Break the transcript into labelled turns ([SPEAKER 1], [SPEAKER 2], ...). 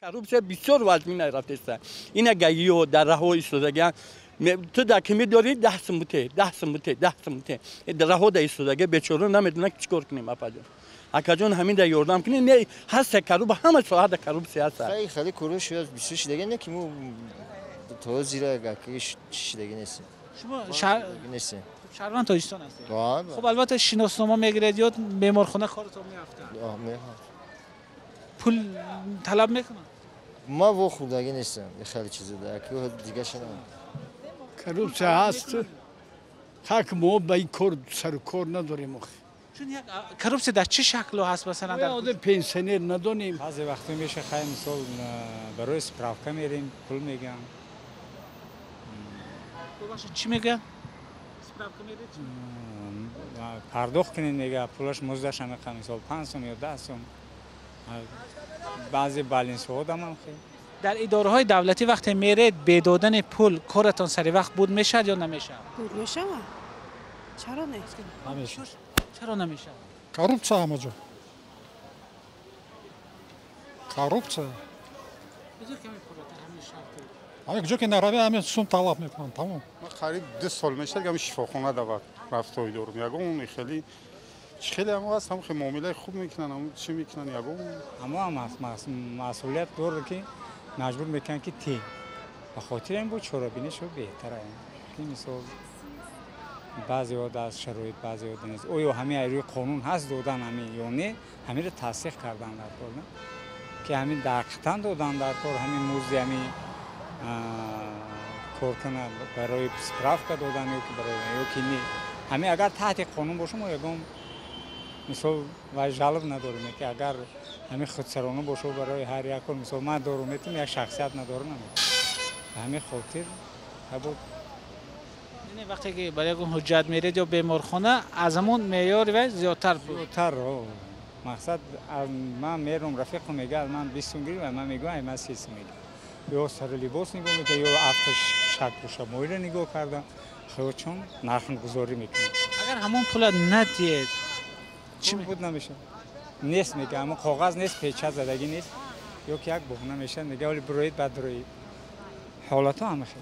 [SPEAKER 1] Коррупция бисёр вазмина рафтеста. Ина гайо дар раҳо истодаган ту дар ки медори 10 сум бутэ, 10 сум бутэ, 10 сум бутэ. Дар раҳо да истодага бечора намедона ки чикор кунем апаҷон. Акаҷон ҳамин да ёрдам кунем. Не ҳаста коррупция, ҳама соҳа да коррупция ҳаст.
[SPEAKER 2] Хеле кӯрош шуд бисӯ шидаган не ки мо то зира гакиш шидаган нестем.
[SPEAKER 3] شما
[SPEAKER 2] нестем.
[SPEAKER 3] شهروند تاجیکستان هستید.
[SPEAKER 2] بله.
[SPEAKER 3] خب البته شناسنامه میگیرید یا بیمارخانه کارتون میافتن.
[SPEAKER 2] میخوام.
[SPEAKER 3] پول طلب میکنن.
[SPEAKER 2] ما و خودگی نیستم. خیلی چیزا داره که دیگه شنو.
[SPEAKER 4] коррупция هست. خاک ما با این کار سر کار نداریم.
[SPEAKER 3] چون یک коррupция در چه شکل هست مثلا در
[SPEAKER 4] آدم پنسیونر ندونیم.
[SPEAKER 5] بعضی وقتا میشه خیلی مثال برای سپراوکا میریم پول میگن.
[SPEAKER 3] چی میگن؟
[SPEAKER 5] پرداخت کنین میگه پولش مزدش هم میخوام مثال 5 سوم یا 10 سوم. بعضی بالانس ها هم خیلی.
[SPEAKER 3] در اداره های دولتی وقتی میرید به دادن پول کارتون سری وقت بود میشه یا نمیشه؟
[SPEAKER 6] بود میشه. چرا نه؟
[SPEAKER 5] نمیشه.
[SPEAKER 3] چرا نمیشه؟
[SPEAKER 7] коррупция همه جا. коррупция. همه جو که نروی همه سوم طلب میکنن تمام.
[SPEAKER 8] ما قریب 2 سال میشه که شفاخانه دعوت رفتاری دارم. یگون خیلی هم هست هم خیلی معامله خوب میکنن هم چی میکنن یگون
[SPEAKER 5] اما مسئولیت داره که مجبور میکنن که تی بخاطر این بود چرابینش رو بهتره که مثال بعضی ها دست شرایط بعضی ها دنیز اویا همه روی قانون هست دادن همین یا نه همین رو تصدیق کردن در کار نه که همین دقیقاً دادن در کار همین موزی همین کار کنه برای سپراوکا دادن یا که برای یا که نه همین اگر تحت قانون باشه ما یگم مثال و جالب نداریم که اگر همین خودسرانه باشه برای هر یک کار مثال من دارم یک شخصیت ندارم همین خاطر بود
[SPEAKER 3] یعنی وقتی که برای اون حجت میرید یا بیمارخانه از همون معیار و زیادتر
[SPEAKER 5] مقصد من میرم رفیق میگه من 20 گیرم و من میگم من 30 میگم یا سر لباس نگاه میکنه یا افتر شکل و شمایل نگاه کردم خیلی چون نرخ گذاری میکنه
[SPEAKER 3] اگر همون پول ندید
[SPEAKER 5] چی بود نمیشه نیست میگه اما کاغذ نیست پیچه زدگی نیست یا که یک بهونه میشه میگه ولی بروید بعد بروید حالت ها همه خیلی